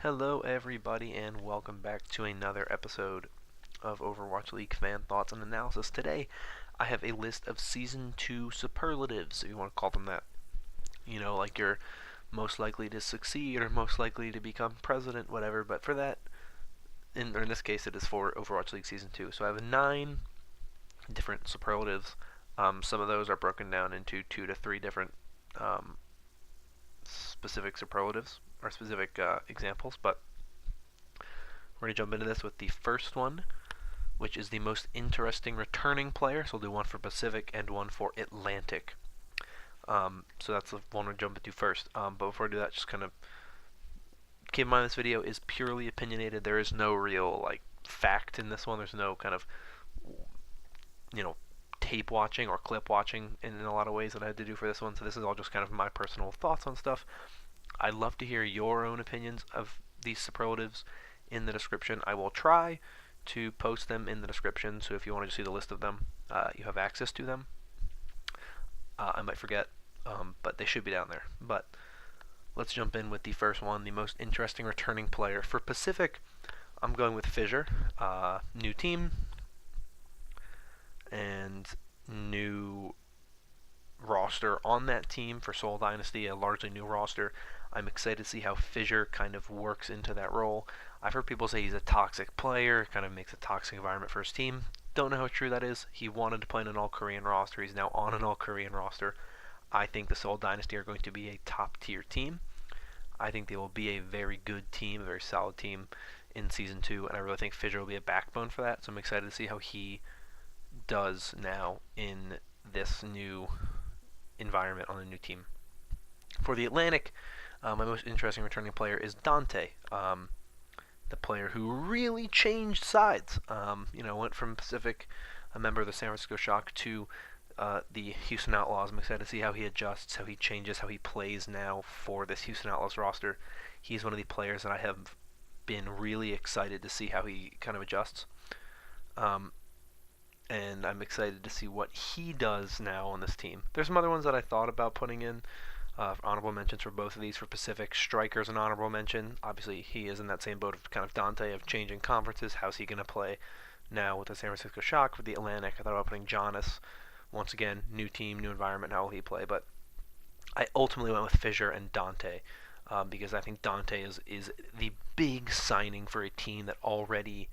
Hello, everybody, and welcome back to another episode of Overwatch League fan thoughts and analysis. Today, I have a list of Season 2 superlatives, if you want to call them that. You know, like you're most likely to succeed or most likely to become president, whatever, but for that, in this case, it is for Overwatch League Season 2. So I have 9 different superlatives. Some of those are broken down into 2 to 3 different um, specific superlatives or specific examples, but we're going to jump into this with the first one, which is the most interesting returning player. So we'll do one for Pacific and one for Atlantic. So that's the one we'll jump into first. But before I do that, just kind of keep in mind this video is purely opinionated. There is no real fact in this one. There's no kind of tape watching or clip watching in a lot of ways that I had to do for this one. So this is all just kind of my personal thoughts on stuff. I'd love to hear your own opinions of these superlatives in the description. I will try to post them in the description, so if you want to see the list of them, you have access to them. I might forget, but they should be down there. But let's jump in with the first one, the most interesting returning player. For Pacific, I'm going with Fissure. New team and new roster on that team for Seoul Dynasty, a largely new roster. I'm excited to see how Fissure kind of works into that role. I've heard people say he's a toxic player, kind of makes a toxic environment for his team. Don't know how true that is. He wanted to play in an all-Korean roster. He's now on an all-Korean roster. I think the Seoul Dynasty are going to be a top-tier team. I think they will be a very good team, a very solid team in Season 2, and I really think Fissure will be a backbone for that, so I'm excited to see how he does now in this new environment on a new team. For the Atlantic, my most interesting returning player is Dante, the player who really changed sides. Went from Pacific, a member of the San Francisco Shock, to the Houston Outlaws. I'm excited to see how he adjusts, how he changes, how he plays now for this Houston Outlaws roster. He's one of the players that I have been really excited to see how he kind of adjusts. And I'm excited to see what he does now on this team. There's some other ones that I thought about putting in. Honorable mentions for both of these. For Pacific, Striker's an honorable mention. Obviously, he is in that same boat of kind of Dante of changing conferences. How's he going to play now with the San Francisco Shock? For the Atlantic, I thought about putting Jonas. Once again, new team, new environment. How will he play? But I ultimately went with Fissure and Dante because I think Dante is the big signing for a team that already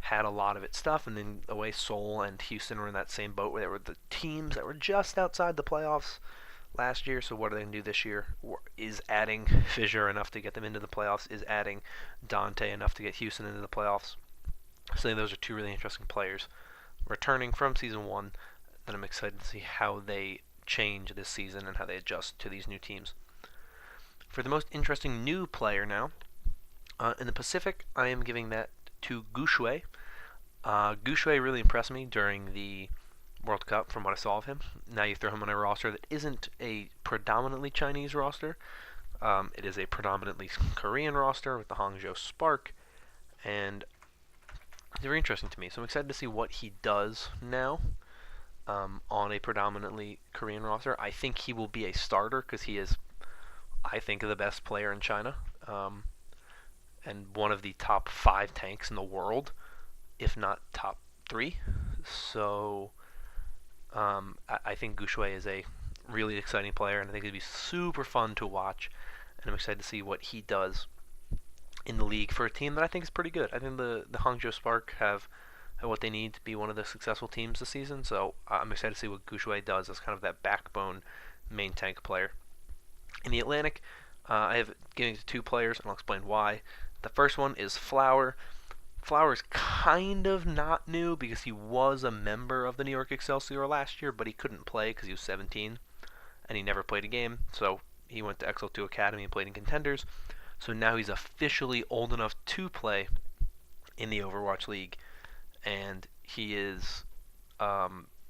had a lot of its stuff, and then away Seoul and Houston were in that same boat where they were the teams that were just outside the playoffs last year. So what are they going to do this year? Is adding Fissure enough to get them into the playoffs? Is adding Dante enough to get Houston into the playoffs? So I think those are two really interesting players returning from Season 1 that I'm excited to see how they change this season and how they adjust to these new teams. For the most interesting new player now, in the Pacific, I am giving that to Gushui. Gushui really impressed me during the World Cup from what I saw of him. Now you throw him on a roster that isn't a predominantly Chinese roster. It is a predominantly Korean roster with the Hangzhou Spark, and it's very interesting to me. So I'm excited to see what he does now on a predominantly Korean roster. I think he will be a starter because he is, I think, the best player in China. And one of the top 5 tanks in the world, if not top 3. So I think Gushui is a really exciting player, and I think it'd be super fun to watch. And I'm excited to see what he does in the league for a team that I think is pretty good. I think the Hangzhou Spark have what they need to be one of the successful teams this season. So I'm excited to see what Gushui does as kind of that backbone main tank player. In the Atlantic, I have given it to 2 players, and I'll explain why. The first one is Flower. Flower is kind of not new because he was a member of the New York Excelsior last year, but he couldn't play because he was 17 and he never played a game. So he went to XL2 Academy and played in Contenders. So now he's officially old enough to play in the Overwatch League, and he is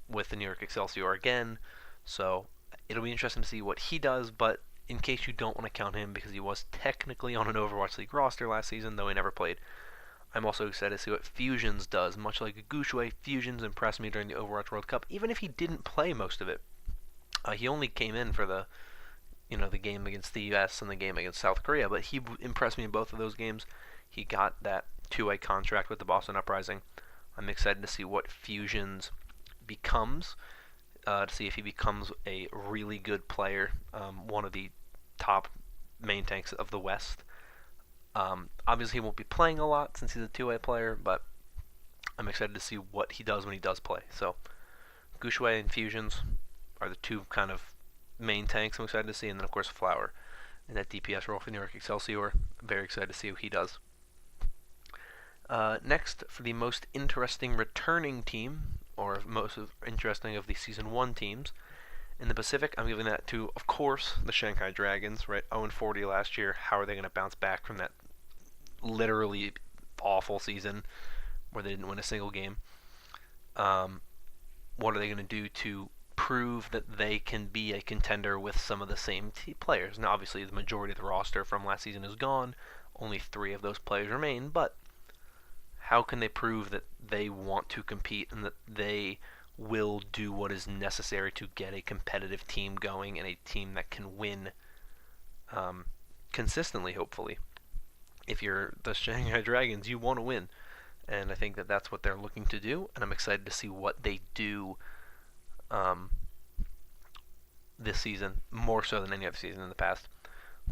with the New York Excelsior again. So it'll be interesting to see what he does, but in case you don't want to count him because he was technically on an Overwatch League roster last season, though he never played, I'm also excited to see what Fusions does. Much like Gushui, Fusions impressed me during the Overwatch World Cup, even if he didn't play most of it. He only came in for the the game against the U.S. and the game against South Korea, but he impressed me in both of those games. He got that two-way contract with the Boston Uprising. I'm excited to see what Fusions becomes, to see if he becomes a really good player, one of the top main tanks of the West. Obviously, he won't be playing a lot since he's a two-way player, but I'm excited to see what he does when he does play. So, Gushui and Fusions are the two kind of main tanks I'm excited to see, and then of course Flower in that DPS role for New York Excelsior. I'm very excited to see what he does. Next, for the most interesting returning team, or most interesting of the Season 1 teams, in the Pacific, I'm giving that to, of course, the Shanghai Dragons, right? 0-40 last year. How are they going to bounce back from that literally awful season where they didn't win a single game? What are they going to do to prove that they can be a contender with some of the same players? Now, obviously, the majority of the roster from last season is gone. Only 3 of those players remain, but how can they prove that they want to compete and that they will do what is necessary to get a competitive team going and a team that can win consistently, hopefully? If you're the Shanghai Dragons, you want to win. And I think that that's what they're looking to do, and I'm excited to see what they do this season, more so than any other season in the past.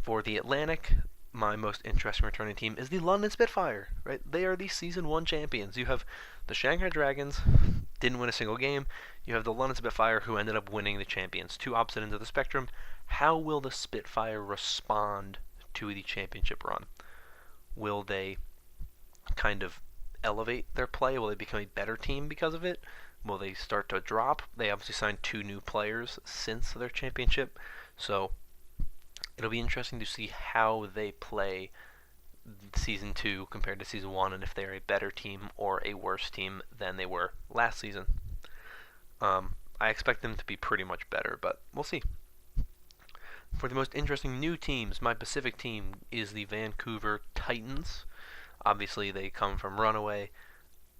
For the Atlantic, my most interesting returning team is the London Spitfire, right? They are the Season 1 champions. You have the Shanghai Dragons, didn't win a single game. You have the London Spitfire, who ended up winning the champions. Two opposite ends of the spectrum. How will the Spitfire respond to the championship run? Will they kind of elevate their play? Will they become a better team because of it? Will they start to drop? They obviously signed 2 new players since their championship, so it'll be interesting to see how they play Season 2 compared to Season 1, and if they're a better team or a worse team than they were last season. I expect them to be pretty much better, but we'll see. For the most interesting new teams, my Pacific team is the Vancouver Titans. Obviously, they come from Runaway.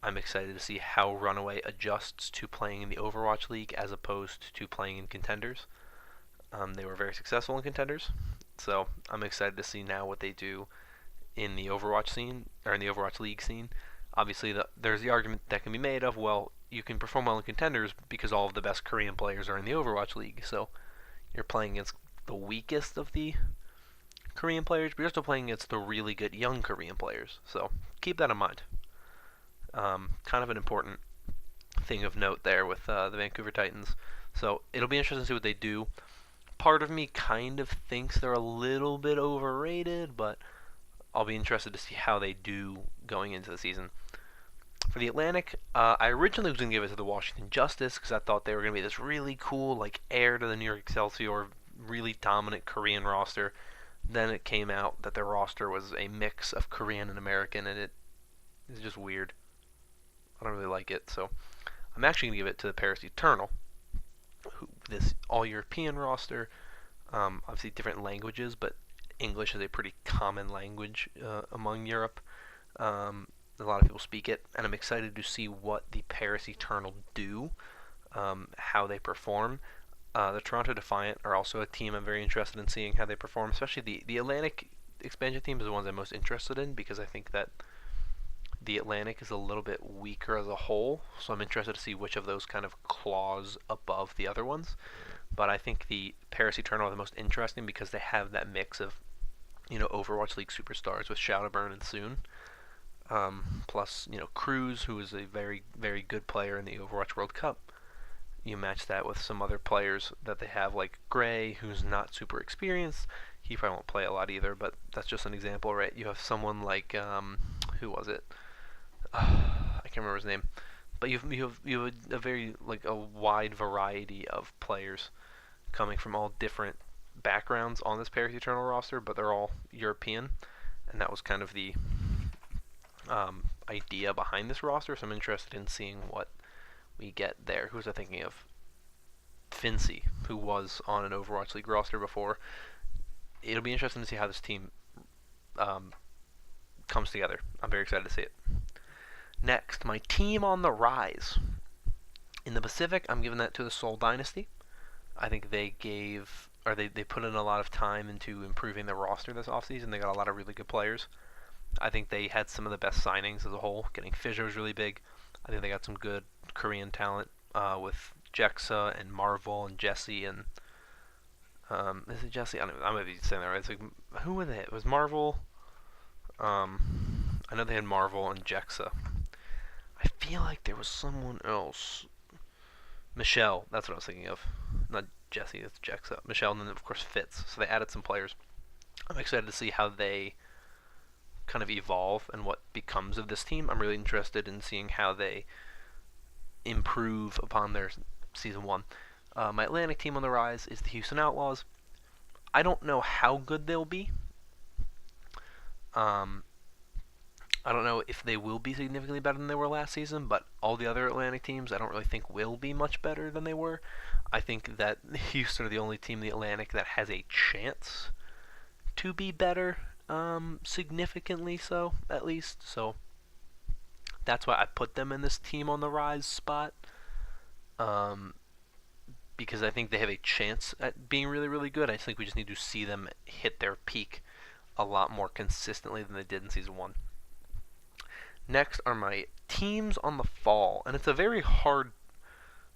I'm excited to see how Runaway adjusts to playing in the Overwatch League as opposed to playing in Contenders. They were very successful in Contenders, so I'm excited to see now what they do in the Overwatch scene, or in the Overwatch League scene. Obviously, there's the argument that can be made of, well, you can perform well in Contenders because all of the best Korean players are in the Overwatch League, so you're playing against the weakest of the Korean players, but you're still playing against the really good young Korean players, so keep that in mind. Kind of an important thing of note there with the Vancouver Titans. So it'll be interesting to see what they do. Part of me kind of thinks they're a little bit overrated, but I'll be interested to see how they do going into the season. For the Atlantic, I originally was going to give it to the Washington Justice because I thought they were going to be this really cool, like, heir to the New York Excelsior, really dominant Korean roster. Then it came out that their roster was a mix of Korean and American, and it is just weird. I don't really like it, so I'm actually going to give it to the Paris Eternal, this all-European roster. Obviously different languages, but English is a pretty common language among Europe. A lot of people speak it, and I'm excited to see what the Paris Eternal do, how they perform. The Toronto Defiant are also a team I'm very interested in seeing how they perform, especially the Atlantic expansion team is the ones I'm most interested in because I think that the Atlantic is a little bit weaker as a whole, so I'm interested to see which of those kind of claws above the other ones. But I think the Paris Eternal are the most interesting because they have that mix of, Overwatch League superstars with Shadowburn and Soon. Plus, Cruz, who is a very, very good player in the Overwatch World Cup. You match that with some other players that they have, like Gray, who's not super experienced. He probably won't play a lot either, but that's just an example, right? You have someone like, who was it? I can't remember his name. But you have a very, like, a wide variety of players coming from all different backgrounds on this Paris Eternal roster, but they're all European, and that was kind of the idea behind this roster, so I'm interested in seeing what we get there. Who was I thinking of? Fincy, who was on an Overwatch League roster before. It'll be interesting to see how this team comes together. I'm very excited to see it. Next, my team on the rise. In the Pacific, I'm giving that to the Seoul Dynasty. I think they gave or they put in a lot of time into improving their roster this offseason. They got a lot of really good players. I think they had some of the best signings as a whole. Getting Fissure was really big. I think they got some good Korean talent with Jexa and Marvel and Jesse and is it Jesse? I might be saying that right. It's like, who were they? It was Marvel. I know they had Marvel and Jexa. I feel like there was someone else. Michelle, that's what I was thinking of. Not Jesse, it's Jexa. Michelle, and then of course Fitz. So they added some players. I'm excited to see how they kind of evolve and what becomes of this team. I'm really interested in seeing how they improve upon their season one. My Atlantic team on the rise is the Houston Outlaws. I don't know how good they'll be. Um, I don't know if they will be significantly better than they were last season, but all the other Atlantic teams I don't really think will be much better than they were. I think that Houston are the only team in the Atlantic that has a chance to be better, significantly so, at least. So that's why I put them in this team on the rise spot. Because I think they have a chance at being really, really good. I think we just need to see them hit their peak a lot more consistently than they did in season one. Next are my teams on the fall, and it's a very hard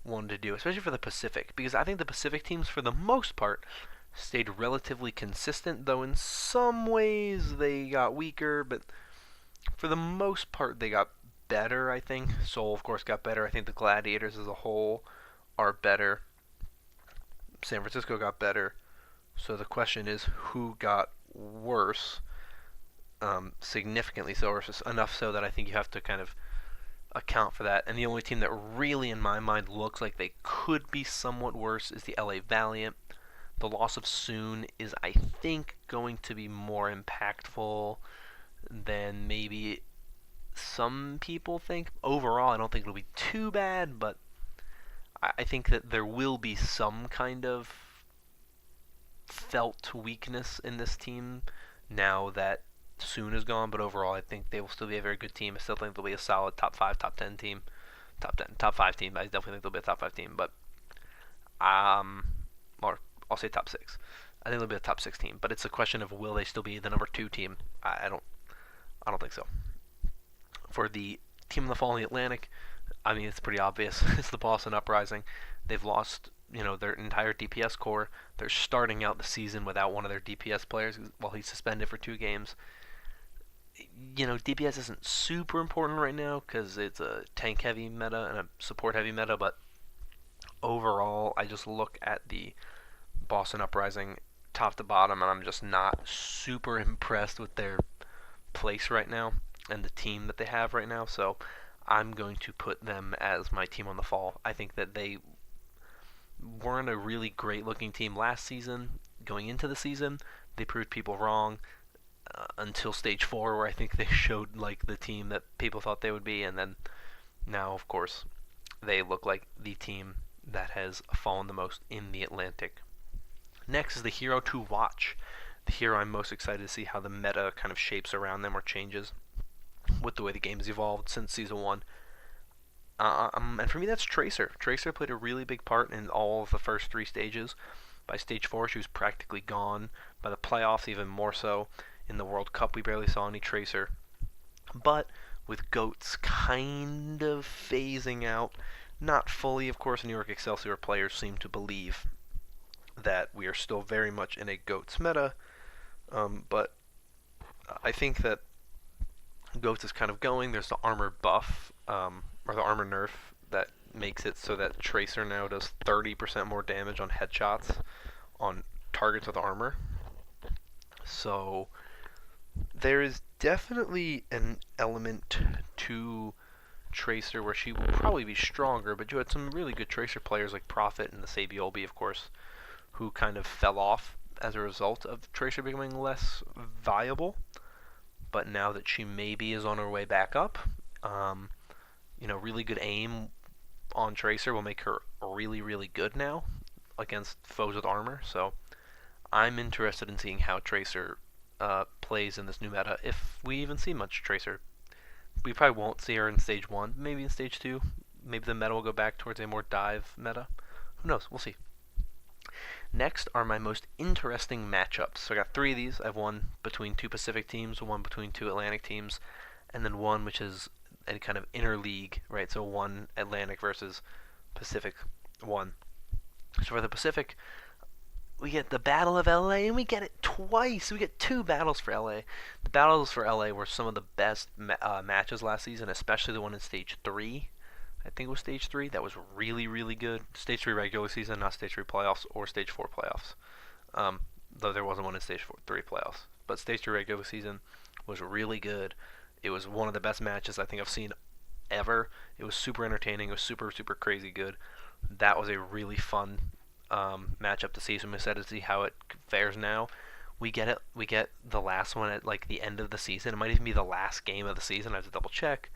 one to do, especially for the Pacific, because I think the Pacific teams, for the most part, stayed relatively consistent, though in some ways they got weaker, but for the most part they got better, I think. Seoul, of course, got better. I think the Gladiators as a whole are better. San Francisco got better. So the question is, who got worse? Significantly so, or enough so that I think you have to kind of account for that. And the only team that really, in my mind, looks like they could be somewhat worse is the LA Valiant. The loss of Soon is, I think, going to be more impactful than maybe some people think. Overall, I don't think it'll be too bad, but I think that there will be some kind of felt weakness in this team now that Soon is gone, but overall I think they will still be a very good team. I still think they'll be a solid top 5, top 10 team. Top 5 team. I definitely think they'll be a top 5 team, but or I'll say top 6. I think they'll be a top 6 team, but it's a question of will they still be the number 2 team? I don't think so. For the team in the fall in the Atlantic, I mean it's pretty obvious. It's the Boston Uprising. They've lost their entire DPS core. They're starting out the season without one of their DPS players while he's suspended for 2 games. DPS isn't super important right now because it's a tank heavy meta and a support heavy meta, but overall, I just look at the Boston Uprising top to bottom, and I'm just not super impressed with their place right now and the team that they have right now. So I'm going to put them as my team on the fall. I think that they weren't a really great looking team last season. Going into the season, they proved people wrong. Until stage 4, where I think they showed like the team that people thought they would be, and then now, of course, they look like the team that has fallen the most in the Atlantic. Next is the hero to watch. The hero I'm most excited to see how the meta kind of shapes around them or changes with the way the game has evolved since season 1. And for me, that's Tracer. Tracer played a really big part in all of the first 3 stages. By stage 4, she was practically gone. By the playoffs, even more so. In the World Cup, we barely saw any Tracer. But with GOATs kind of phasing out, not fully, of course, New York Excelsior players seem to believe that we are still very much in a GOATs meta. But I think that GOATs is kind of going. There's the armor buff, or the armor nerf, that makes it so that Tracer now does 30% more damage on headshots on targets with armor. So there is definitely an element to Tracer where she will probably be stronger, but you had some really good Tracer players like Prophet and the Sabiolbi, of course, who kind of fell off as a result of Tracer becoming less viable. But now that she maybe is on her way back up, really good aim on Tracer will make her really, really good now against foes with armor. So I'm interested in seeing how Tracer plays in this new meta, if we even see much Tracer. We probably won't see her in stage 1, maybe in stage 2. Maybe the meta will go back towards a more dive meta. Who knows? We'll see. Next are my most interesting matchups. So I got three of these. I have one between two Pacific teams, one between two Atlantic teams, and then one which is a kind of interleague, right? So one Atlantic versus Pacific one. So for the Pacific, we get the Battle of LA, and we get it twice. We get two battles for LA. The battles for LA were some of the best matches last season, especially the one in Stage 3. I think it was Stage 3. That was really, really good. Stage 3 regular season, not Stage 3 playoffs or Stage 4 playoffs. Though there wasn't one in Stage 3 playoffs. But Stage 3 regular season was really good. It was one of the best matches I think I've seen ever. It was super entertaining. It was super, super crazy good. That was a really fun matchup to see. So I'm excited to see how it fares now. We get it. We get the last one at like the end of the season. It might even be the last game of the season. I have to double check.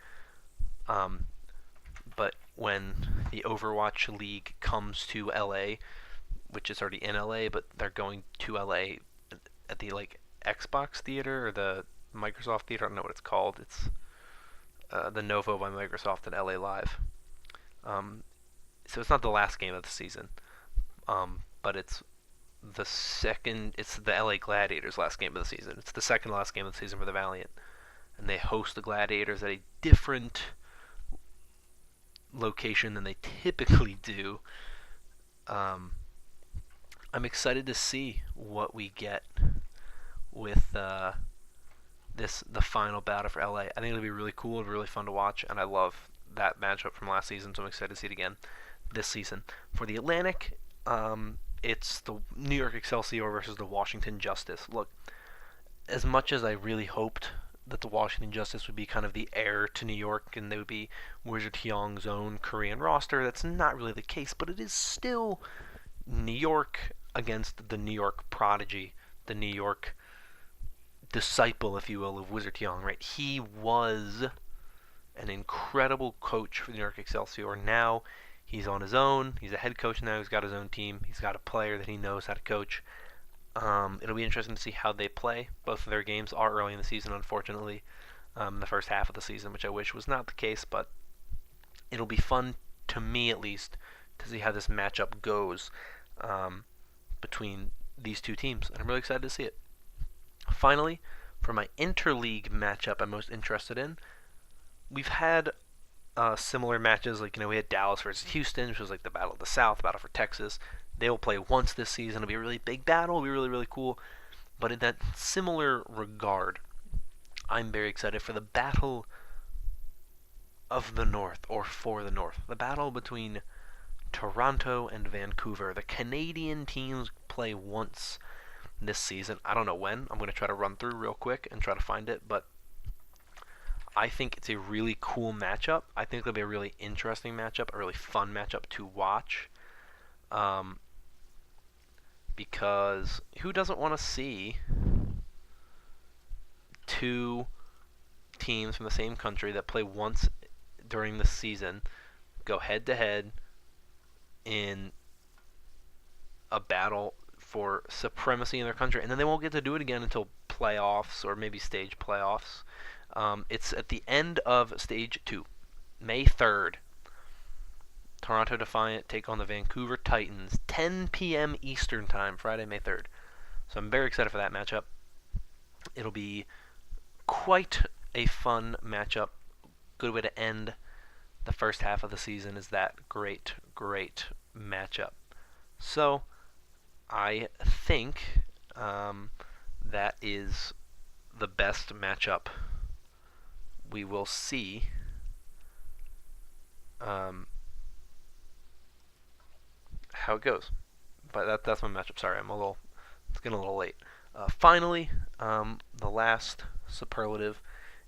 But when the Overwatch League comes to LA, which is already in LA, but they're going to LA at the like Xbox Theater or the Microsoft Theater. I don't know what it's called. It's the Novo by Microsoft at LA Live. So it's not the last game of the season, but it's the second. It's the LA Gladiators' last game of the season. It's the second last game of the season for the Valiant, and they host the Gladiators at a different location than they typically do. I'm excited to see what we get with the final battle for LA. I think it'll be really cool and really fun to watch, and I love that matchup from last season, so I'm excited to see it again this season. For the Atlantic, it's the New York Excelsior versus the Washington Justice. Look, as much as I really hoped that the Washington Justice would be kind of the heir to New York and they would be Wizard Hyung's own Korean roster, that's not really the case, but it is still New York against the New York prodigy, the New York disciple, if you will, of Wizard Hyung, right? He was an incredible coach for the New York Excelsior. Now he's on his own. He's a head coach now. He's got his own team. He's got a player that he knows how to coach. It'll be interesting to see how they play. Both of their games are early in the season, unfortunately. The first half of the season, which I wish was not the case, but it'll be fun, to me at least, to see how this matchup goes between these two teams. And I'm really excited to see it. Finally, for my interleague matchup I'm most interested in, we've had similar matches. Like, we had Dallas versus Houston, which was like the Battle of the South, Battle for Texas. They will play once this season. It'll be a really big battle. It'll be really, really cool. But in that similar regard, I'm very excited for the Battle of the North, or for the North. The battle between Toronto and Vancouver. The Canadian teams play once this season. I don't know when. I'm going to try to run through real quick and try to find it, but I think it's a really cool matchup. I think it'll be a really interesting matchup, a really fun matchup to watch. Because who doesn't want to see two teams from the same country that play once during the season go head to head in a battle for supremacy in their country, and then they won't get to do it again until playoffs or maybe stage playoffs. It's at the end of Stage 2, May 3rd. Toronto Defiant take on the Vancouver Titans, 10 p.m. Eastern Time, Friday, May 3rd. So I'm very excited for that matchup. It'll be quite a fun matchup. Good way to end the first half of the season is that great, great matchup. So I think that is the best matchup we will see. How it goes, but that's my matchup. Sorry, it's getting a little late. Finally, the last superlative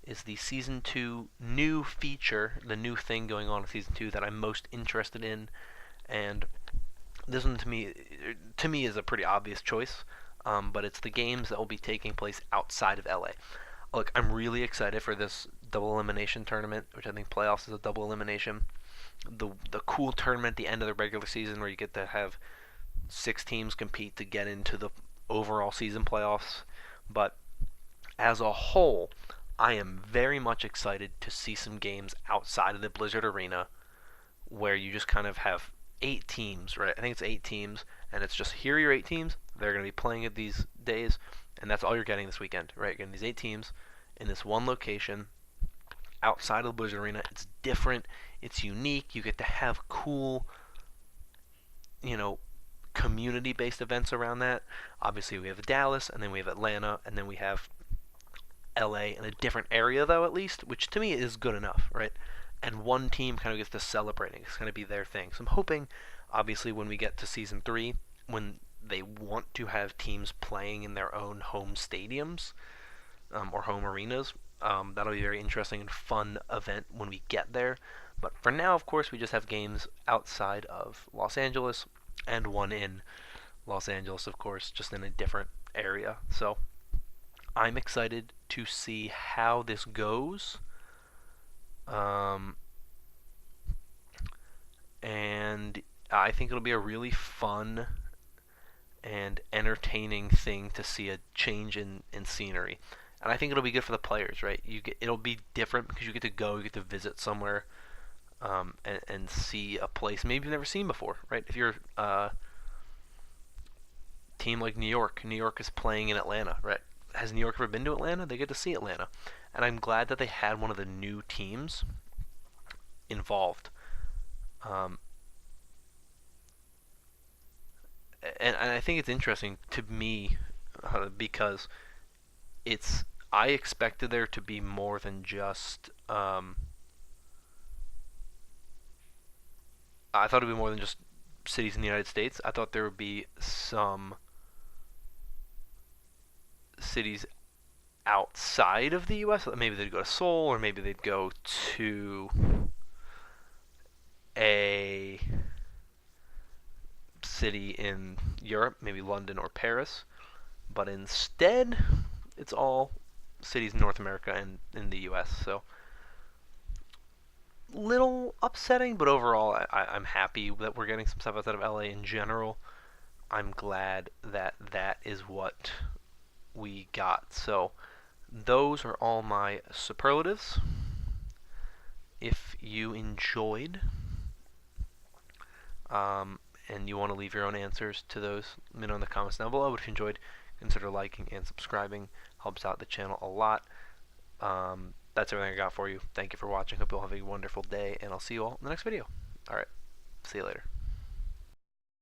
is the Season 2 new feature, the new thing going on in Season 2 that I'm most interested in, and this one to me is a pretty obvious choice, but it's the games that will be taking place outside of LA. Look, I'm really excited for this double elimination tournament, which I think playoffs is a double elimination. The cool tournament at the end of the regular season where you get to have 6 teams compete to get into the overall season playoffs. But as a whole, I am very much excited to see some games outside of the Blizzard Arena where you just kind of have 8 teams, right? I think it's 8 teams, and it's just here are your 8 teams. They're going to be playing at these days, and that's all you're getting this weekend, right? You're getting these 8 teams in this one location outside of the Blizzard Arena. It's different. It's unique. You get to have cool, you know, community-based events around that. Obviously, we have Dallas, and then we have Atlanta, and then we have LA in a different area, though, at least, which to me is good enough, right? And one team kind of gets to celebrating. It's going to be their thing. So I'm hoping, obviously, when we get to season 3, when they want to have teams playing in their own home stadiums or home arenas, that'll be a very interesting and fun event when we get there. But for now, of course, we just have games outside of Los Angeles and one in Los Angeles, of course, just in a different area. So I'm excited to see how this goes. Um, and I think it'll be a really fun and entertaining thing to see a change in scenery. And I think it'll be good for the players, right? It'll be different because you get to go, you get to visit somewhere, and see a place maybe you've never seen before, right? If you're a team like New York, New York is playing in Atlanta, right? Has New York ever been to Atlanta? They get to see Atlanta. And I'm glad that they had one of the new teams involved. Um, and I think it's interesting to me because I expected there to be more than just. I thought it would be more than just cities in the United States. I thought there would be some cities outside of the U.S. Maybe they'd go to Seoul, or maybe they'd go to a city in Europe, maybe London or Paris. But instead, it's all cities in North America and in the U.S. So, little upsetting, but overall, I'm happy that we're getting some stuff outside of LA in general. I'm glad that that is what we got. So, those are all my superlatives. If you enjoyed, and you want to leave your own answers to those, let me know in the comments down below. But if you enjoyed, consider liking and subscribing. Helps out the channel a lot. That's everything I got for you. Thank you for watching. Hope you all have a wonderful day, and I'll see you all in the next video. Alright, see you later.